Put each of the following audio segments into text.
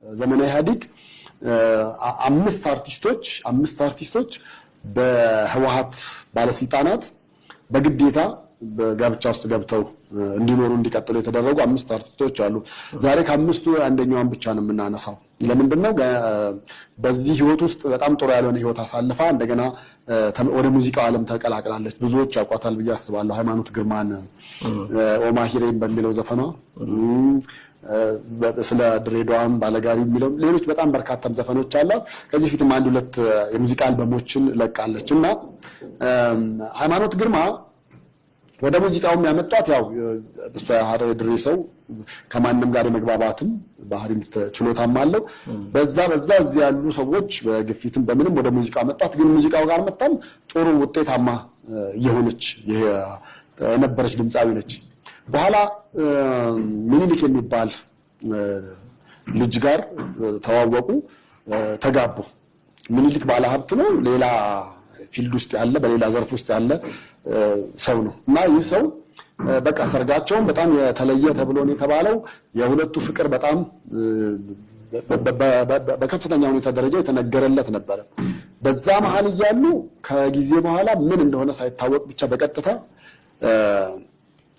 ዘመነ ኢህአዴግ አምስት አርቲስቶች በህወሓት ባለስልጣናት በግዴታ በጋብቻ ውስጥ ገብተው እንዲኖሩ እንዲቀጥሉ የተደረጉ አምስት አርቲስቶች አሉ። ዛሬ ከአምስቱ አንደኛዋን ብቻ ነው የምናነሳው። ለምንድነው? በዚህ ህይወት ውስጥ በጣም ጥሩ ያልሆነ ህይወት አሳልፋ እንደገና ወደ ሙዚቃው ዓለም ተቀላቅላለች። ብዙዎች ያውቋታል ብዬ አስባለሁ። ሃይማኖት ግርማን ኦማሂሬን በሚለው ዘፈኗ ስለ ድሬዳዋም ባለጋሪ የሚለው ሌሎች በጣም በርካታም ዘፈኖች አሏት። ከዚህ ፊትም አንድ ሁለት የሙዚቃ አልበሞችን ለቃለች እና ሃይማኖት ግርማ ወደ ሙዚቃውም ያመጣት ያው እሷ ሀረር ድሬ ሰው ከማንም ጋር የመግባባትም ባህሪም ችሎታም አለው። በዛ እዚህ ያሉ ሰዎች በግፊትም በምንም ወደ ሙዚቃው መጣት። ግን ሙዚቃው ጋር መጣም ጥሩ ውጤታማ የሆነች የነበረች ድምጻዊ ነች። በኋላ ሚኒሊክ የሚባል ልጅ ጋር ተዋወቁ፣ ተጋቡ። ሚኒሊክ ባለ ሀብት ነው፣ ሌላ ፊልድ ውስጥ ያለ በሌላ ዘርፍ ውስጥ ያለ ሰው ነው እና ይህ ሰው በቃ ሰርጋቸውን በጣም የተለየ ተብሎ ነው የተባለው። የሁለቱ ፍቅር በጣም በከፍተኛ ሁኔታ ደረጃ የተነገረለት ነበረ። በዛ መሀል እያሉ ከጊዜ በኋላ ምን እንደሆነ ሳይታወቅ ብቻ በቀጥታ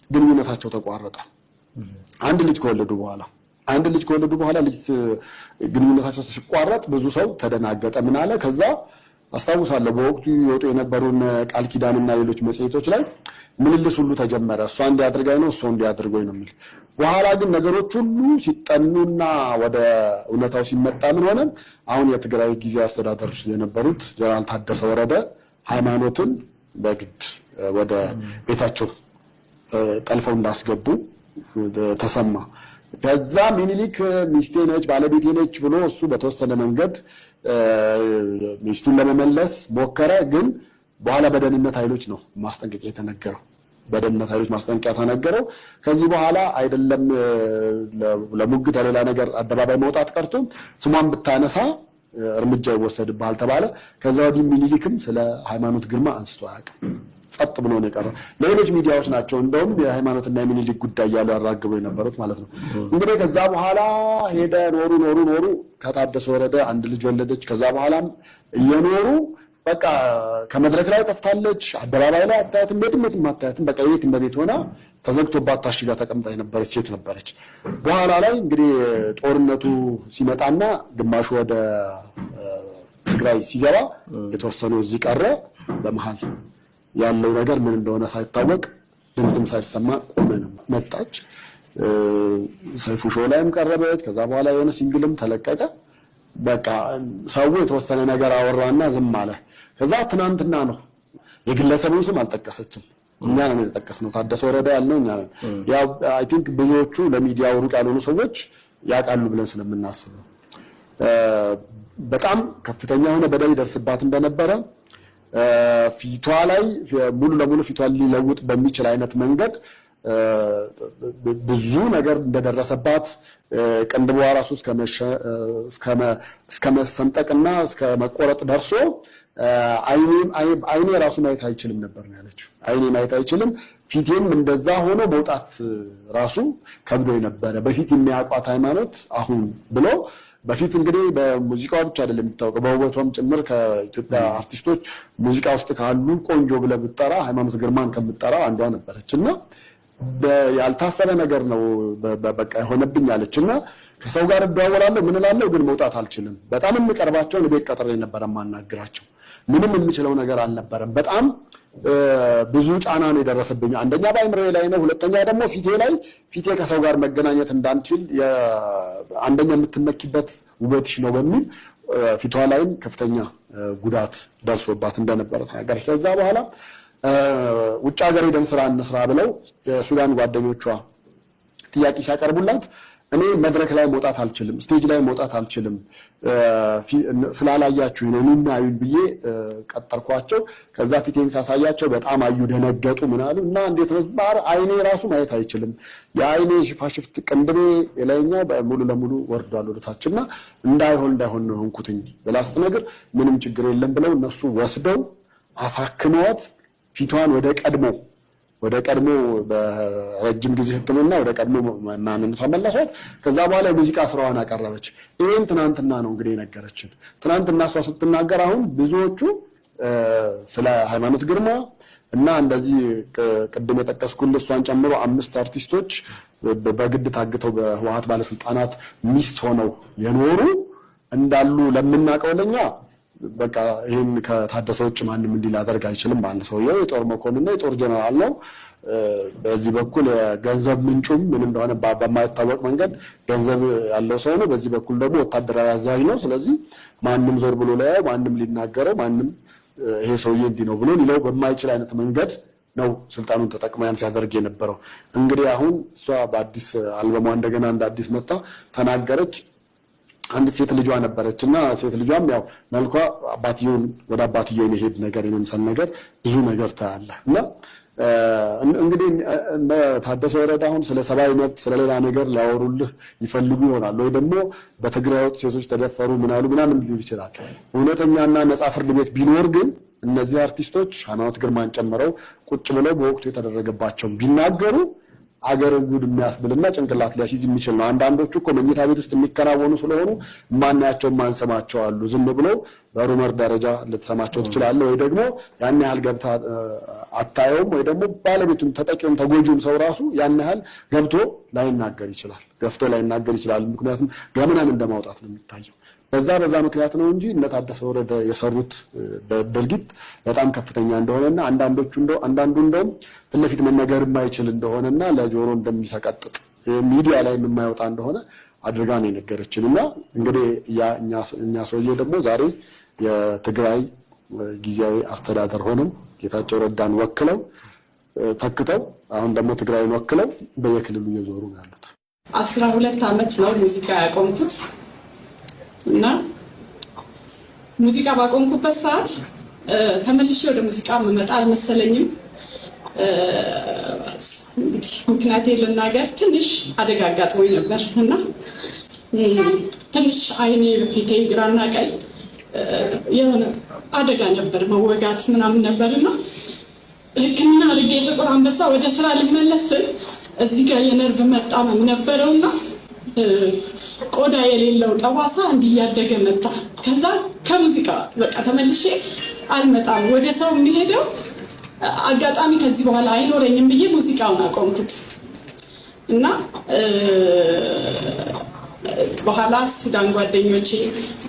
ግንኙነታቸው ተቋረጠ። አንድ ልጅ ከወለዱ በኋላ ግንኙነታቸው ሲቋረጥ ብዙ ሰው ተደናገጠ። ምን አለ? ከዛ አስታውሳለሁ በወቅቱ ይወጡ የነበሩን ቃል ኪዳንና ሌሎች መጽሔቶች ላይ ምልልስ ሁሉ ተጀመረ። እሷ እንዲያድርጋኝ ነው፣ እሷ እንዲያድርጎኝ ነው የሚል። በኋላ ግን ነገሮች ሁሉ ሲጠኑና ወደ እውነታው ሲመጣ ምን ሆነ? አሁን የትግራይ ጊዜያዊ አስተዳደር የነበሩት ጀነራል ታደሰ ወረደ ሃይማኖትን በግድ ወደ ቤታቸው ጠልፈው እንዳስገቡ ተሰማ። ከዛ ሚኒሊክ ሚስቴ ነች ባለቤቴ ነች ብሎ እሱ በተወሰነ መንገድ ሚስቱን ለመመለስ ሞከረ። ግን በኋላ በደህንነት ኃይሎች ነው ማስጠንቀቂያ የተነገረው። በደህንነት ኃይሎች ማስጠንቀቂያ ተነገረው። ከዚህ በኋላ አይደለም ለሙግት ሌላ ነገር አደባባይ መውጣት ቀርቶ ስሟን ብታነሳ እርምጃ ይወሰድብሃል ተባለ። ከዛ ወዲህ ሚኒሊክም ስለ ሃይማኖት ግርማ አንስቶ አያውቅም። ጸጥ ብሎ ነው የቀረው። ሌሎች ሚዲያዎች ናቸው እንደውም የሃይማኖትና የሚኒሊክ ጉዳይ ያሉ ያራግቡ የነበሩት ማለት ነው። እንግዲህ ከዛ በኋላ ሄደ ኖሩ ከታደሰ ወረደ አንድ ልጅ ወለደች። ከዛ በኋላም እየኖሩ በቃ ከመድረክ ላይ ጠፍታለች፣ አደባባይ ላይ አታያትም፣ ቤትም አታያትም። በቃ የቤትም በቤት ሆና ተዘግቶባት ታሽጋ ተቀምጣ የነበረች ሴት ነበረች። በኋላ ላይ እንግዲህ ጦርነቱ ሲመጣና ግማሹ ወደ ትግራይ ሲገባ የተወሰኑ እዚህ ቀረ። በመሃል ያለው ነገር ምን እንደሆነ ሳይታወቅ ድምፅም ሳይሰማ ቆመን መጣች። ሰይፉ ሾው ላይም ቀረበች። ከዛ በኋላ የሆነ ሲንግልም ተለቀቀ። በቃ ሰው የተወሰነ ነገር አወራና ዝም አለ። ከዛ ትናንትና ነው የግለሰቡን ስም አልጠቀሰችም። እኛ ነን የተጠቀስነው። ታደሰ ወረደ ያልነው እኛ ነን። ያው አይ ቲንክ ብዙዎቹ ለሚዲያው ሩቅ ያልሆኑ ሰዎች ያውቃሉ ብለን ስለምናስብ በጣም ከፍተኛ የሆነ በደል ይደርስባት እንደነበረ ፊቷ ላይ ሙሉ ለሙሉ ፊቷን ሊለውጥ በሚችል አይነት መንገድ ብዙ ነገር እንደደረሰባት ቅንድቧ ራሱ እስከ መሰንጠቅና እስከ መቆረጥ ደርሶ አይኔ ራሱ ማየት አይችልም ነበር ነው ያለችው። አይኔ ማየት አይችልም፣ ፊቴም እንደዛ ሆኖ መውጣት ራሱ ከብዶኝ ነበረ። በፊት የሚያውቋት ሃይማኖት አሁን ብሎ በፊት እንግዲህ በሙዚቃው ብቻ አይደለም የሚታወቀው በውበቷም ጭምር ከኢትዮጵያ አርቲስቶች ሙዚቃ ውስጥ ካሉ ቆንጆ ብለህ ብትጠራ ሃይማኖት ግርማን ከምትጠራ አንዷ ነበረችና ያልታሰበ ነገር ነው በቃ የሆነብኝ አለችና ከሰው ጋር እደዋወላለሁ ምን እላለሁ ግን መውጣት አልችልም። በጣም የምቀርባቸው ቤት ቀጥሬ ነበር ማናገራቸው። ምንም የምችለው ነገር አልነበረም። በጣም ብዙ ጫና ነው የደረሰብኝ። አንደኛ በአይምሮዬ ላይ ነው፣ ሁለተኛ ደግሞ ፊቴ ከሰው ጋር መገናኘት እንዳንችል አንደኛ የምትመኪበት ውበትሽ ነው በሚል ፊቷ ላይም ከፍተኛ ጉዳት ደርሶባት እንደነበረ ተናገረች። ከዛ በኋላ ውጭ ሀገር ሄደን ስራ እንስራ ብለው የሱዳን ጓደኞቿ ጥያቄ ሲያቀርቡላት እኔ መድረክ ላይ መውጣት አልችልም፣ ስቴጅ ላይ መውጣት አልችልም፣ ስላላያችሁ ነው ምናዩን ብዬ ቀጠርኳቸው። ከዛ ፊቴን ሳሳያቸው በጣም አዩ፣ ደነገጡ። ምን አሉ እና እንዴት ነው አይኔ ራሱ ማየት አይችልም፣ የአይኔ ሽፋሽፍት ቅንድቤ የላይኛው ሙሉ ለሙሉ ወርዷል ወደታችና እንዳይሆን ነው ሆንኩትኝ ብላስት ነገር ምንም ችግር የለም ብለው እነሱ ወስደው አሳክመዋት ፊቷን ወደ ቀድሞ ወደ ቀድሞ በረጅም ጊዜ ሕክምና ወደ ቀድሞ ማንነቷ መለሷት። ከዛ በኋላ የሙዚቃ ስራዋን አቀረበች። ይሄን ትናንትና ነው እንግዲህ የነገረችን። ትናንትና እሷ ስትናገር አሁን ብዙዎቹ ስለ ሃይማኖት ግርማ እና እንደዚህ ቅድም የጠቀስኩልህ እሷን ጨምሮ 5 አርቲስቶች በግድ ታግተው በህወሓት ባለስልጣናት ሚስት ሆነው የኖሩ እንዳሉ ለምናውቀው ለኛ በቃ ይሄን ከታደሰ ውጭ ማንም እንዲህ ሊያደርግ አይችልም። አንድ ሰውዬው የጦር መኮንንና የጦር ጀነራል ነው። በዚህ በኩል የገንዘብ ምንጩም ምን እንደሆነ በማይታወቅ መንገድ ገንዘብ ያለው ሰው ነው። በዚህ በኩል ደግሞ ወታደራዊ አዛዥ ነው። ስለዚህ ማንም ዞር ብሎ ላይ ማንም ሊናገረው ማንም ይሄ ሰውዬ እንዲህ ነው ብሎ ሊለው በማይችል አይነት መንገድ ነው ስልጣኑን ተጠቅሞ ያን ሲያደርግ የነበረው። እንግዲህ አሁን እሷ በአዲስ አልበሟ እንደገና እንደ አዲስ መጣ ተናገረች። አንዲት ሴት ልጇ ነበረች እና ሴት ልጇም ያው መልኳ አባትየውን ወደ አባትየው የመሄድ ነገር የመምሰል ነገር ብዙ ነገር ታያለ እና እንግዲህ ታደሰ ወረደ አሁን ስለ ሰብአዊ መብት ስለሌላ ነገር ሊያወሩልህ ይፈልጉ ይሆናል ወይ ደግሞ በትግራይ ወጥ ሴቶች ተደፈሩ ምናሉ ምናምን ሊሉ ይችላል። እውነተኛና ነፃ ፍርድ ቤት ቢኖር ግን እነዚህ አርቲስቶች ሃይማኖት ግርማን ጨምረው ቁጭ ብለው በወቅቱ የተደረገባቸው ቢናገሩ አገርን ጉድ የሚያስብልና ጭንቅላት ሊያስይዝ የሚችል ነው። አንዳንዶቹ እኮ መኝታ ቤት ውስጥ የሚከናወኑ ስለሆኑ ማናያቸው ማንሰማቸው አሉ። ዝም ብለው በሩመር ደረጃ ልትሰማቸው ትችላለህ ወይ ደግሞ ያን ያህል ገብታ አታየውም ወይ ደግሞ ባለቤቱም ተጠቂውም ተጎጂውም ሰው ራሱ ያን ያህል ገብቶ ላይናገር ይችላል፣ ገፍቶ ላይናገር ይችላል። ምክንያቱም ገመናን እንደማውጣት ነው የሚታየው። በዛ ምክንያት ነው እንጂ እነ ታደሰ ወረደ የሰሩት ድርጊት በጣም ከፍተኛ እንደሆነና አንዳንዱ እንደውም ፊት ለፊት መነገር የማይችል እንደሆነና ለጆሮ እንደሚሰቀጥጥ ሚዲያ ላይ የማይወጣ እንደሆነ አድርጋ ነው የነገረችን። እና እንግዲህ እኛ ሰውዬው ደግሞ ዛሬ የትግራይ ጊዜያዊ አስተዳደር ሆነው ጌታቸው ረዳን ወክለው ተክተው አሁን ደግሞ ትግራይን ወክለው በየክልሉ እየዞሩ ነው ያሉት። 12 ዓመት ነው ሙዚቃ ያቆምኩት እና ሙዚቃ ባቆምኩበት ሰዓት ተመልሼ ወደ ሙዚቃ መመጣ አልመሰለኝም። እንግዲህ ምክንያቴን ልናገር፣ ትንሽ አደጋ አጋጥሞኝ ነበር እና ትንሽ አይኔ ፊቴ ግራና ቀኝ የሆነ አደጋ ነበር፣ መወጋት ምናምን ነበርና ሕክምና አድርጌ ጥቁር አንበሳ ወደ ስራ ልመለስ እዚህ ጋር የነርቭ መጣመም ነበረውና ቆዳ የሌለው ጠባሳ እንዲያደገ መጣ። ከዛ ከሙዚቃ በቃ ተመልሼ አልመጣም፣ ወደ ሰው የሚሄደው አጋጣሚ ከዚህ በኋላ አይኖረኝም ብዬ ሙዚቃውን አቆምኩት እና በኋላ ሱዳን ጓደኞቼ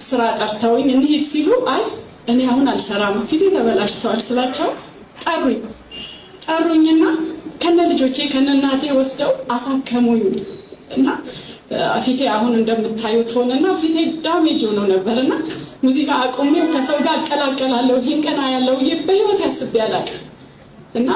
ስራ ጠርተውኝ እንሂድ ሲሉ አይ እኔ አሁን አልሰራም ፊቴ ተበላሽተዋል ስላቸው ጠሩኝና ከነ ልጆቼ ከነ እናቴ ወስደው አሳከሙኝ እና ፊቴ አሁን እንደምታዩት ሆነና ፊቴ ዳሜጅ ሆኖ ነበርና ሙዚቃ አቆሜው ከሰው ጋር አቀላቀላለሁ ይሄን ቀና ያለው በህይወት ያስብ ያላቀ እና